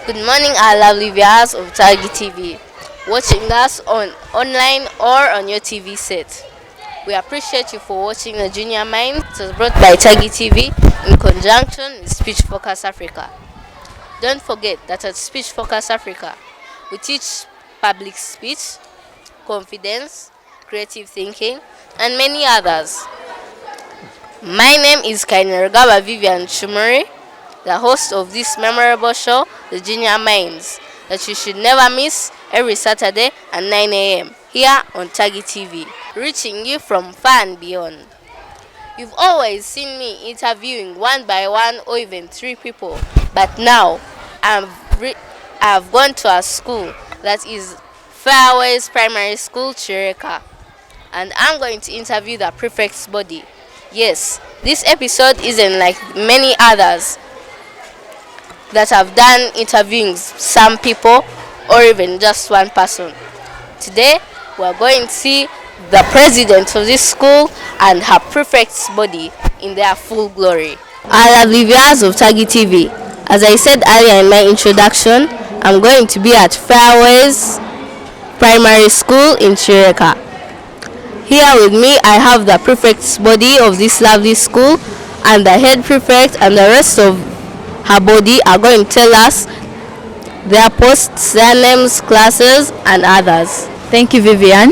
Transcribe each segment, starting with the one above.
Good morning, our lovely viewers of Tagy TV, watching us on online or on your TV set. We appreciate you for watching the Junior Mind. It was brought by Tagy TV in conjunction with Speech Focus Africa. Don't forget that at Speech Focus Africa, we teach public speech, confidence, creative thinking, and many others. My name is Kainerugaba Vivian Kimuri, the host of this memorable show, The Junior Minds, that you should never miss every Saturday at 9 a.m. here on Tagy TV, reaching you from far and beyond. You've always seen me interviewing one by one or even three people, but now I've gone to a school that is Fairways Primary School, Chireka, and I'm going to interview the prefect's body. Yes, this episode isn't like many others that have done interviewing some people or even just one person. Today, we're going to see the president of this school and her prefect's body in their full glory. Our lovely viewers of Tagy TV, as I said earlier in my introduction, I'm going to be at Fairways Primary School in Chireka. Here with me, I have the prefect's body of this lovely school, and the head prefect and the rest of her body are going to tell us their posts, their names, classes, and others. Thank you, Vivian.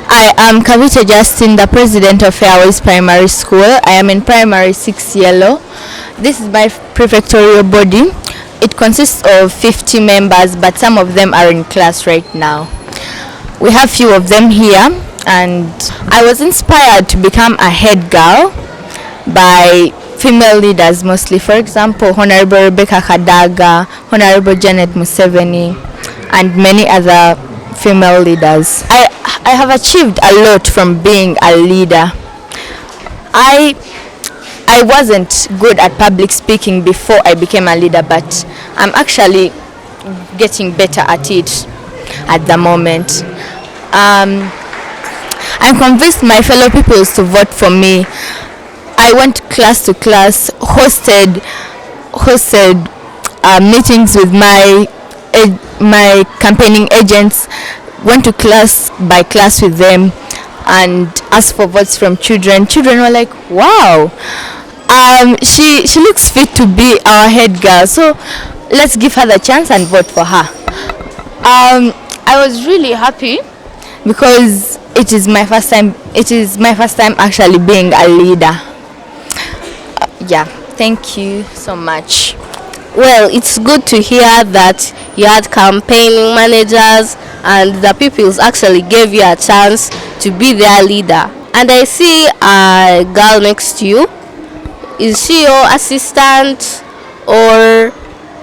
I am Kavita Justin, the president of Fairways Primary School. I am in primary 6 yellow. This is my prefectorial body. It consists of 50 members, but some of them are in class right now. We have few of them here, and I was inspired to become a head girl by female leaders mostly. For example, Honorable Rebecca Kadaga, Honorable Janet Museveni, and many other female leaders. I have achieved a lot from being a leader. I wasn't good at public speaking before I became a leader, but I'm actually getting better at it at the moment. I'm convinced my fellow pupils to vote for me. I went class to class, hosted meetings with my campaigning agents, went to class by class with them, and asked for votes from children. Children were like, "Wow, she looks fit to be our head girl, so let's give her the chance and vote for her." I was really happy because it is my first time actually being a leader. Thank you so much. Well, it's good to hear that you had campaigning managers and the pupils actually gave you a chance to be their leader. And I see a girl next to you. Is she your assistant or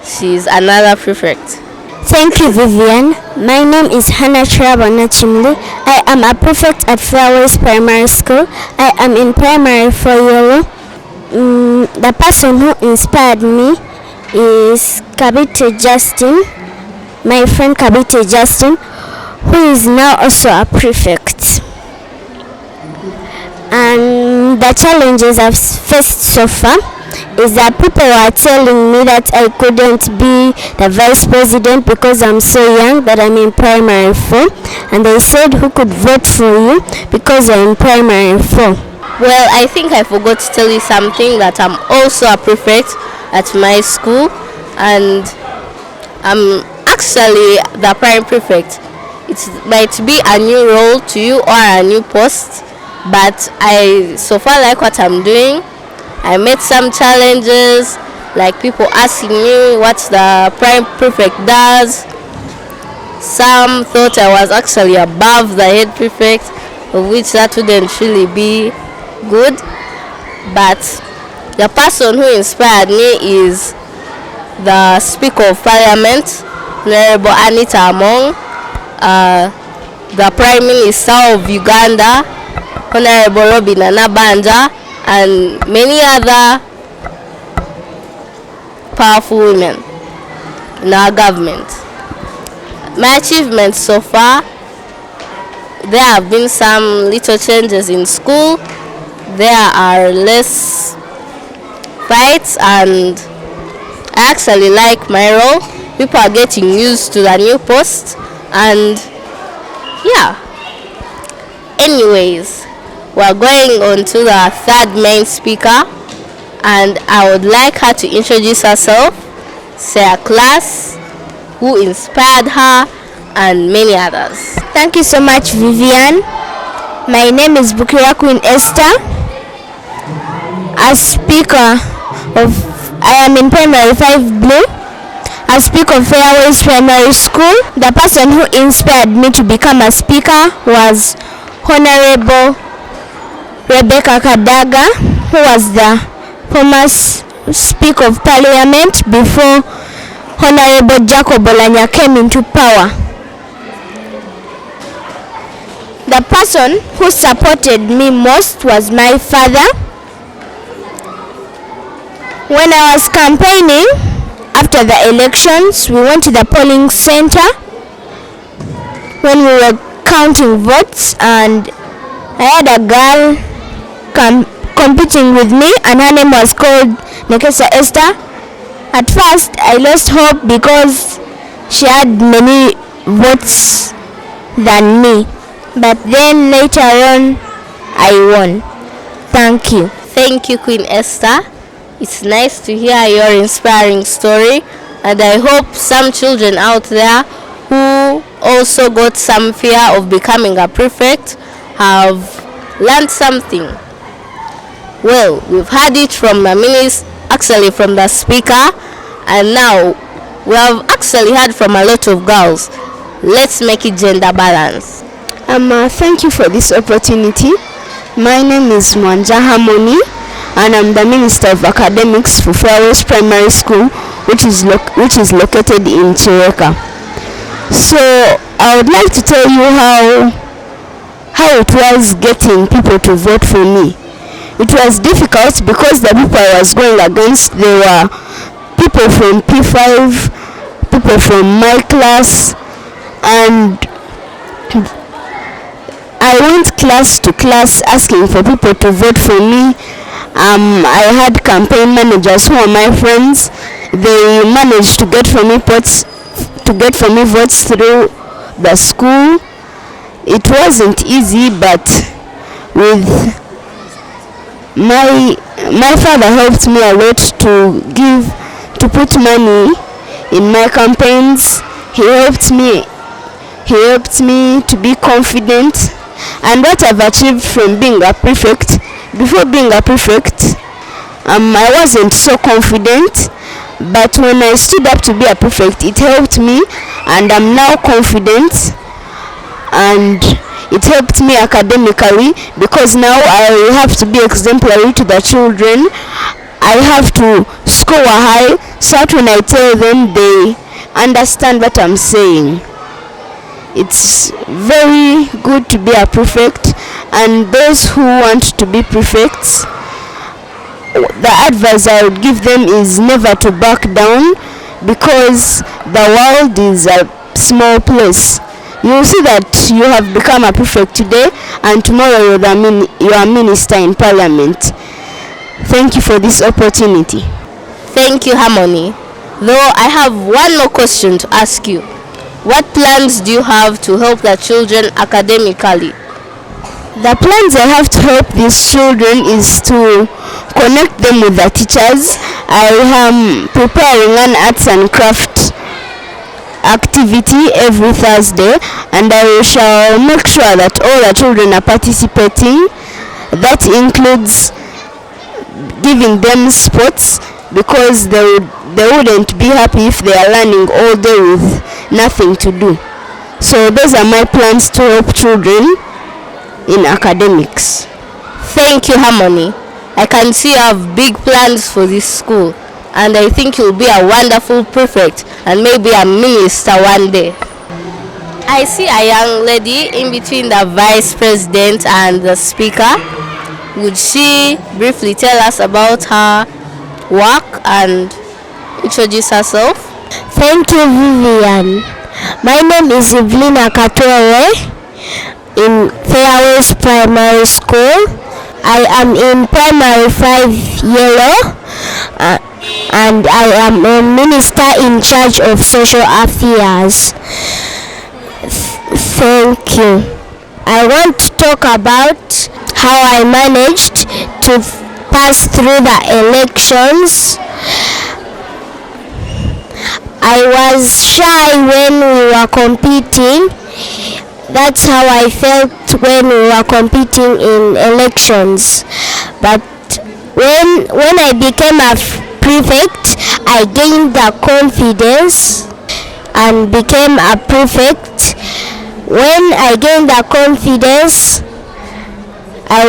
she's another prefect? Thank you, Vivian. My name is Hannah Chimli. I am a prefect at Fairways Primary School. I am in primary 4 yellow. The person who inspired me is Kabite Justin, my friend Kabite Justin, who is now also a prefect. And the challenges I've faced so far is that people were telling me that I couldn't be the vice president because I'm so young, that I'm in primary 4, and they said, "Who could vote for you because you're in primary 4?" Well, I think I forgot to tell you something, that I'm also a prefect at my school, and I'm actually the prime prefect. It might be a new role to you or a new post, but I so far like what I'm doing. I met some challenges, like people asking me what the prime prefect does. Some thought I was actually above the head prefect, of which that wouldn't really be good. But the person who inspired me is the Speaker of Parliament, Honorable Anita Among, the Prime Minister of Uganda, Honorable Robin Anabanja, and many other powerful women in our government. My achievements so far, there have been some little changes in school. There are less fights, and I actually like my role people are getting used to the new post, and yeah. Anyways, we're going on to the third main speaker, and I would like her to introduce herself, say her class, who inspired her, and many others. Thank you so much, Vivian. My name is Bukira Queen Esther. I am in primary 5 Blue. I speak of Fairways Primary School. The person who inspired me to become a speaker was Honorable Rebecca Kadaga, who was the former Speaker of Parliament before Honorable Jacob Olanya came into power. The person who supported me most was my father. When I was campaigning after the elections, we went to the polling center when we were counting votes, and I had a girl competing with me, and her name was called Nekesa Esther. At first, I lost hope because she had many votes than me, but then later on, I won. Thank you. Thank you, Queen Esther. It's nice to hear your inspiring story, and I hope some children out there who also got some fear of becoming a prefect have learned something. Well, we've heard it from from the speaker, and now we have actually heard from a lot of girls. Let's make it gender balance. Thank you for this opportunity. My name is Mwanja Harmony, and I'm the Minister of Academics for Fairways Primary School, which is located in Chireka. So I would like to tell you how it was getting people to vote for me. It was difficult because the people I was going against, they were people from P5, people from my class, and I went class to class asking for people to vote for me. I had campaign managers who are my friends. They managed to get for me votes through the school. It wasn't easy, but with my father helped me a lot to put money in my campaigns. He helped me to be confident, and what I've achieved from being a prefect. Before being a prefect, I wasn't so confident, but when I stood up to be a prefect, it helped me, and I'm now confident, and it helped me academically because now I have to be exemplary to the children. I have to score high so that when I tell them, they understand what I'm saying. It's very good to be a prefect, and those who want to be prefects, the advice I would give them is never to back down, because the world is a small place. You will see that you have become a prefect today, and tomorrow you are a minister in parliament. Thank you for this opportunity. Thank you, Harmony. Though I have one more question to ask you. What plans do you have to help the children academically? The plans I have to help these children is to connect them with the teachers. I am preparing an arts and craft activity every Thursday, and I shall make sure that all the children are participating. That includes giving them sports, because they wouldn't be happy if they are learning all day with nothing to do. So those are my plans to help children in academics. Thank you, Harmony. I can see you have big plans for this school, and I think you'll be a wonderful prefect and maybe a minister one day. I see a young lady in between the vice president and the speaker. Would she briefly tell us about her work and introduce herself? Thank you, Vivian. My name is Evelina Katore in Fairways Primary School. I am in primary 5 yellow. and I am a minister in charge of social affairs. Thank you. I want to talk about how I managed to pass through the elections. I was shy when we were competing. That's how I felt when we were competing in elections. But when I became a prefect, I gained the confidence and became a prefect. When I gained the confidence, I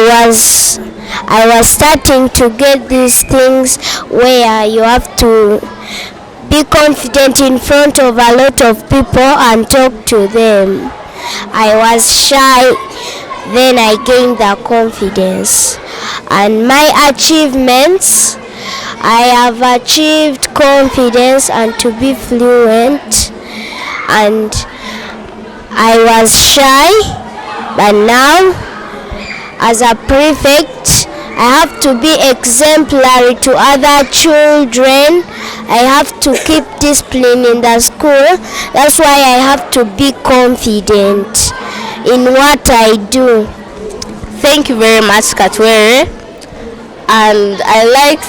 was starting to get these things where you have to be confident in front of a lot of people and talk to them. I was shy, then I gained the confidence. And my achievements, I have achieved confidence and to be fluent, and I was shy, but now as a prefect I have to be exemplary to other children. I have to keep discipline in the school. That's why I have to be confident in what I do. Thank you very much, Katwere. And I liked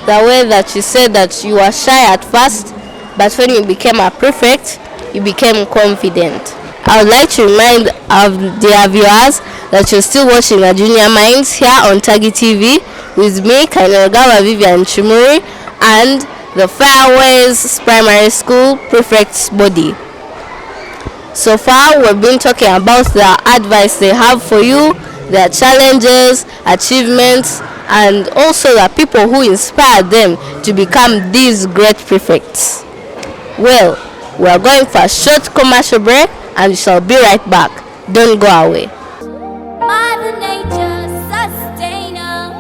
the way that you said that you were shy at first, but when you became a prefect, you became confident. I would like to remind of dear viewers that you're still watching the Junior Minds here on Tagy TV with me, Kainerugaba, Vivian, Kimuri, and the Fairways Primary School Prefects Body. So far, we've been talking about the advice they have for you, their challenges, achievements, and also the people who inspired them to become these great prefects. Well, we are going for a short commercial break and we shall be right back. Don't go away. Mother Nature, sustainer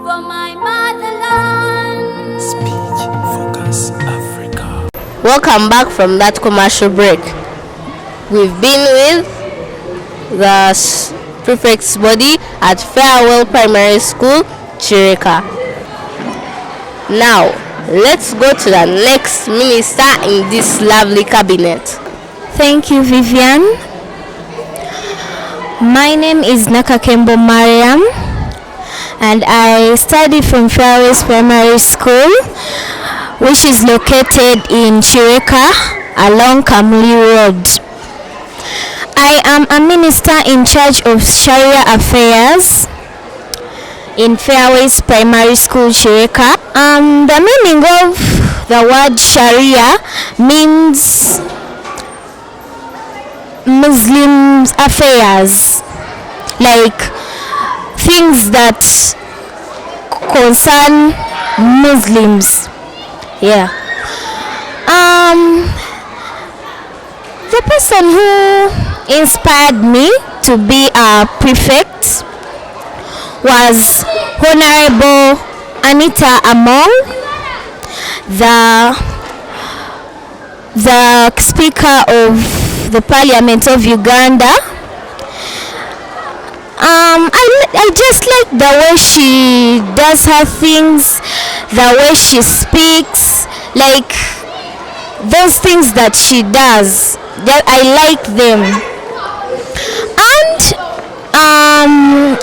for my motherland. Speech Focus Africa. Welcome back from that commercial break. We've been with the prefect's body at Fairwell Primary School, Chireka. Now, let's go to the next minister in this lovely cabinet. Thank you, Vivian. My name is Nakakembo Mariam, and I study from Fairways Primary School, which is located in Chireka along Kimuri Road. I am a minister in charge of Sharia affairs in Fairways Primary School, Chireka. The meaning of the word Sharia means Muslim affairs, like things that concern Muslims. Yeah. The person who inspired me to be a prefect was Honorable Anita Among, the Speaker of the Parliament of Uganda. I just like the way she does her things, the way she speaks, like those things that she does. I like them. And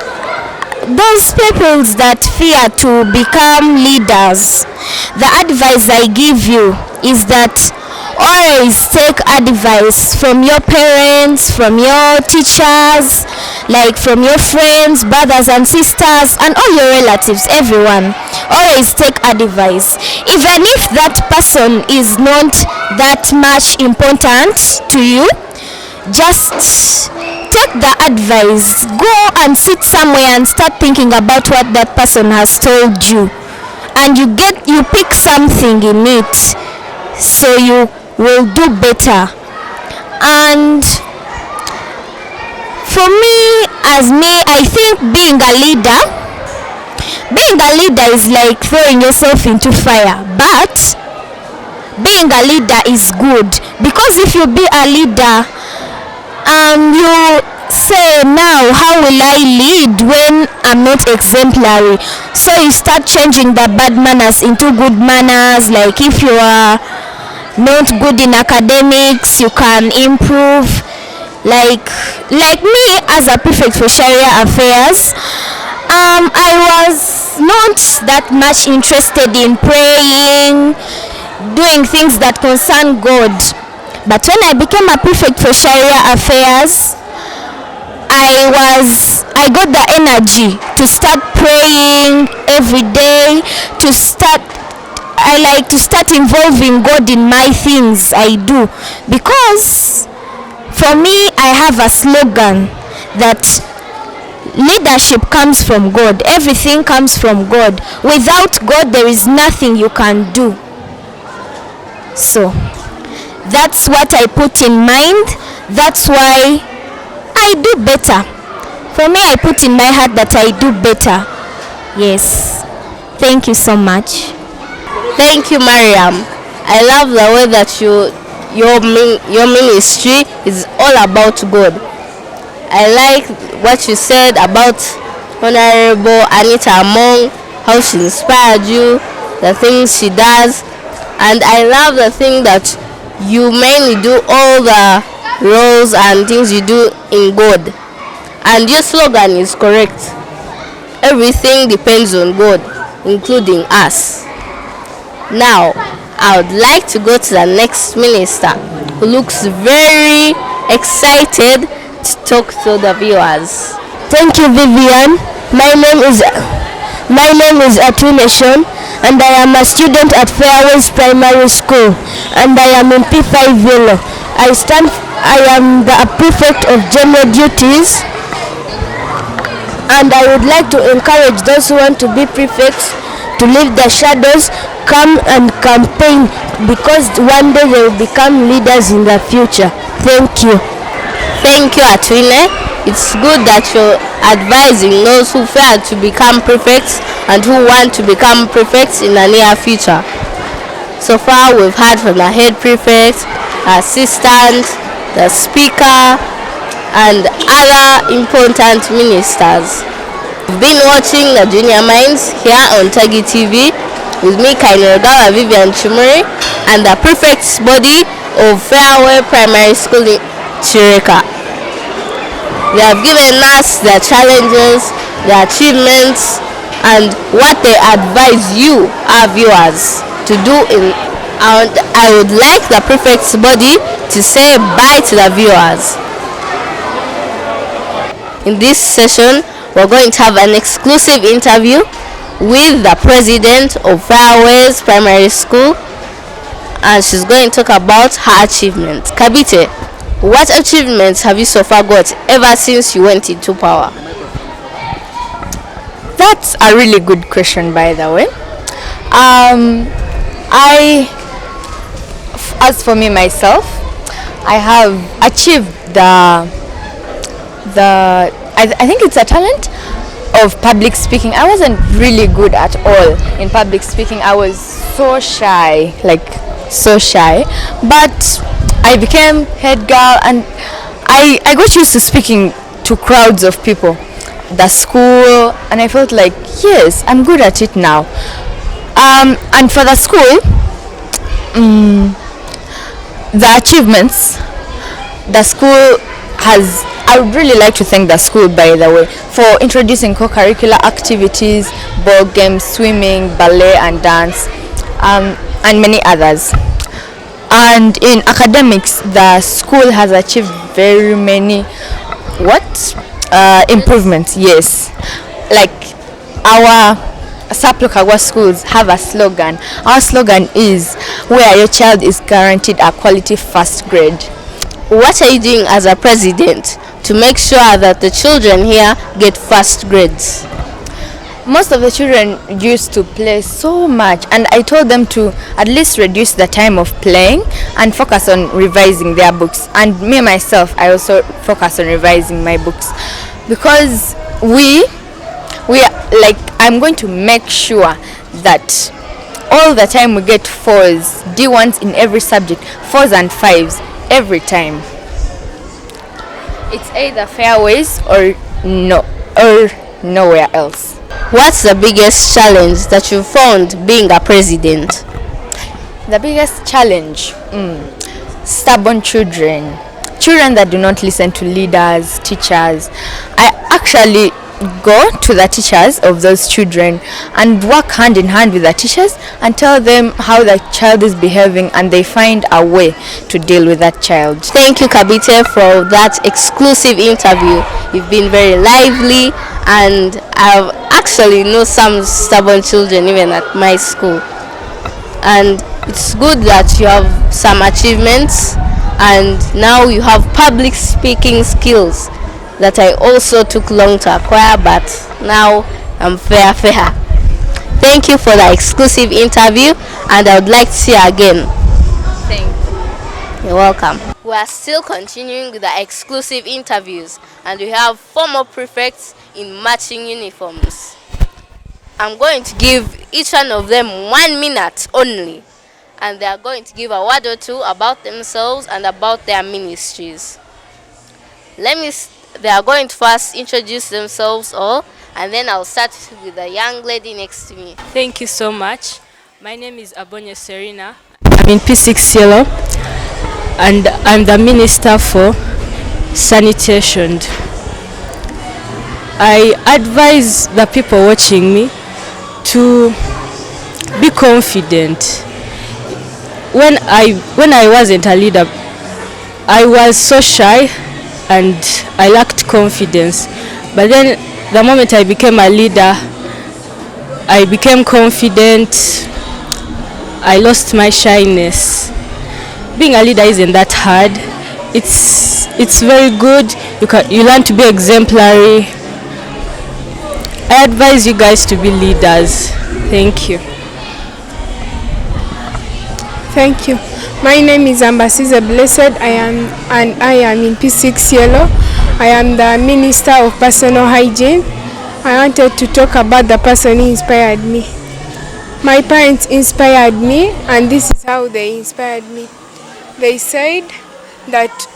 those people that fear to become leaders, the advice I give you is that always take advice from your parents, from your teachers, like from your friends, brothers and sisters, and all your relatives, everyone. Always take advice. Even if that person is not that much important to you, just take the advice. Go and sit somewhere and start thinking about what that person has told you, and you pick something in it, so you will do better. And for me, I think being a leader is like throwing yourself into fire, but being a leader is good, because if you be a leader, say now, how will I lead when I'm not exemplary? So you start changing the bad manners into good manners. Like if you are not good in academics, you can improve. Like me as a prefect for Sharia affairs, I was not that much interested in praying, doing things that concern God. But when I became a prefect for Sharia affairs, I got the energy to start praying every day, I like to start involving God in my things I do, because for me I have a slogan that leadership comes from God. Everything comes from God. Without God there is nothing you can do. So that's what I put in mind. That's why I do better. For me, I put in my heart that I do better. Yes. Thank you so much. Thank you, Mariam. I love the way that your ministry is all about God. I like what you said about Honorable Anita Among, how she inspired you, the things she does, and I love the thing that you mainly do all the roles and things you do in God. And your slogan is correct. Everything depends on God, including us. Now, I would like to go to the next minister, who looks very excited to talk to the viewers. Thank you, Vivian. My name is Atulation, and I am a student at Fairways Primary School, and I am in P5 Yellow. I am the prefect of general duties, and I would like to encourage those who want to be prefects to leave their shadows, come and campaign, because one day they will become leaders in the future. Thank you. Thank you, Atwine. It's good that you're advising those who fail to become prefects and who want to become prefects in the near future. So far, we've heard from the head prefect, assistant, the speaker, and other important ministers. We've been watching the Junior Minds here on Tagy TV with me, Kainerugaba, Vivian, Kimuri, and the prefect's body of Fairway Primary School in Chireka. They have given us their challenges, their achievements, and what they advise you, our viewers, to do and I would like the prefect's body to say bye to the viewers. In this session, we're going to have an exclusive interview with the president of Fairways Primary School, and she's going to talk about her achievements. Kabite, what achievements have you so far got ever since you went into power? That's a really good question, by the way. As for me myself, I have achieved I think it's a talent of public speaking. I wasn't really good at all in public speaking. I was so shy, but I became head girl, and I got used to speaking to crowds of people, the school, and I felt like, yes, I'm good at it now. And for the school, the achievements the school has, I would really like to thank the school, by the way, for introducing co-curricular activities, ball games, swimming, ballet and dance, and many others. And in academics, the school has achieved very many improvements. Yes, like our Saplokagwa schools have a slogan. Our slogan is, where your child is guaranteed a quality first grade. What are you doing as a president to make sure that the children here get first grades? Most of the children used to play so much, and I told them to at least reduce the time of playing and focus on revising their books. And me myself, I also focus on revising my books, because we are like, I'm going to make sure that all the time we get 4s, D1s in every subject, 4s and 5s every time. It's either Fairways or no or nowhere else. What's the biggest challenge that you found being a president? The biggest challenge, stubborn children. Children that do not listen to leaders, teachers. I actually go to the teachers of those children and work hand in hand with the teachers and tell them how the child is behaving, and they find a way to deal with that child. Thank you, Kabite, for that exclusive interview. You've been very lively, and I've actually know some stubborn children even at my school. And it's good that you have some achievements, and now you have public speaking skills that I also took long to acquire, but now I'm fair. Thank you for the exclusive interview, and I would like to see you again. Thank you. You're welcome. We are still continuing with the exclusive interviews, and we have former prefects in matching uniforms. I'm going to give each one of them 1 minute only, and they are going to give a word or two about themselves and about their ministries. They are going to first introduce themselves all, and then I'll start with the young lady next to me. Thank you so much. My name is Abonye Serena. I'm in P6 Yellow, and I'm the Minister for Sanitation. I advise the people watching me to be confident. When I wasn't a leader, I was so shy and I lacked confidence. But then the moment I became a leader, I became confident. I lost my shyness. Being a leader isn't that hard. It's very good. You learn to be exemplary. I advise you guys to be leaders. Thank you. Thank you. My name is Ambasize Blessed. I am in P6 Yellow. I am the Minister of Personal Hygiene. I wanted to talk about the person who inspired me. My parents inspired me, and this is how they inspired me. They said that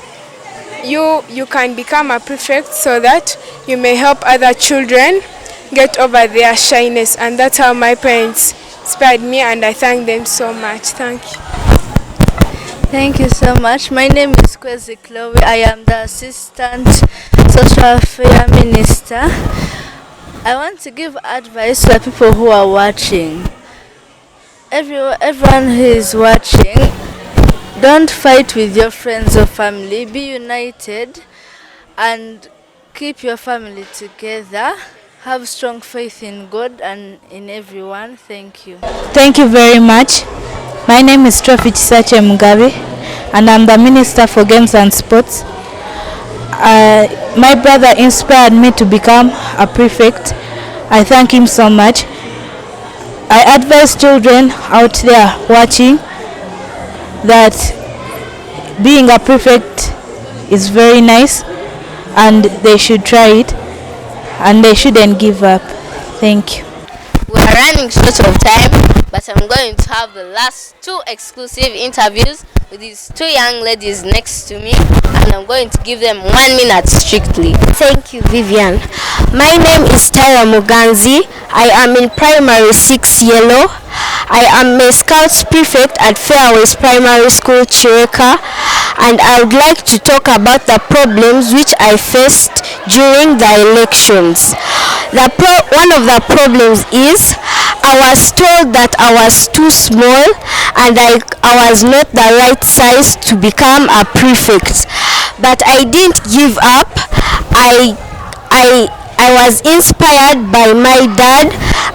you can become a prefect so that you may help other children get over their shyness, and that's how my parents inspired me, and I thank them so much. Thank you. Thank you so much. My name is Kwezi Chloe. I am the Assistant Social Affairs Minister. I want to give advice to the people who are watching. Everyone who is watching, don't fight with your friends or family. Be united and keep your family together. Have strong faith in God and in everyone. Thank you. Thank you very much. My name is Trophy Chisache Mugabe, and I'm the Minister for Games and Sports. My brother inspired me to become a prefect. I thank him so much. I advise children out there watching that being a prefect is very nice, and they should try it, and they shouldn't give up. Thank you. We are running short of time, but I'm going to have the last 2 exclusive interviews with these 2 young ladies next to me, and I'm going to give them 1 minute strictly. Thank you, Vivian. My name is Tara Muganzi. I am in Primary 6 Yellow. I am a Scouts Prefect at Fairways Primary School, Chireka, and I would like to talk about the problems which I faced during the elections. One of the problems is I was told that I was too small and I was not the right size to become a prefect. But I didn't give up. I was inspired by my dad,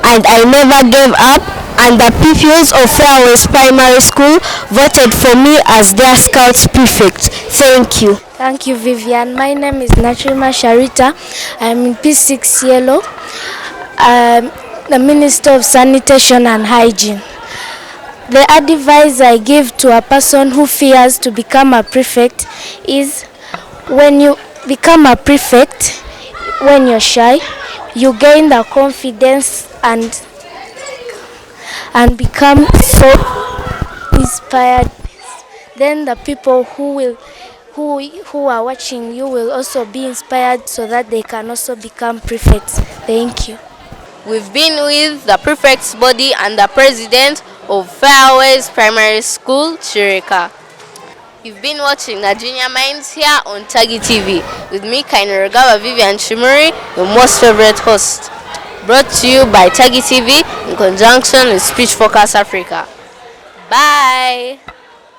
and I never gave up, and the pupils of Fairways Primary School voted for me as their Scouts Prefect. Thank you. Thank you, Vivian. My name is Nachima Sharita. I am in P6 Yellow. The Minister of Sanitation and Hygiene. The advice I give to a person who fears to become a prefect is, when you become a prefect, when you're shy, you gain the confidence and become so inspired. Then the people who who are watching you will also be inspired so that they can also become prefects. Thank you. We've been with the prefects body and the president of Fairways Primary School, Chirika. You've been watching the Junior Minds here on Tagy TV with me, Kainerugaba, Vivian, Kimuri, your most favorite host. Brought to you by Tagy TV in conjunction with Speech Focus Africa. Bye!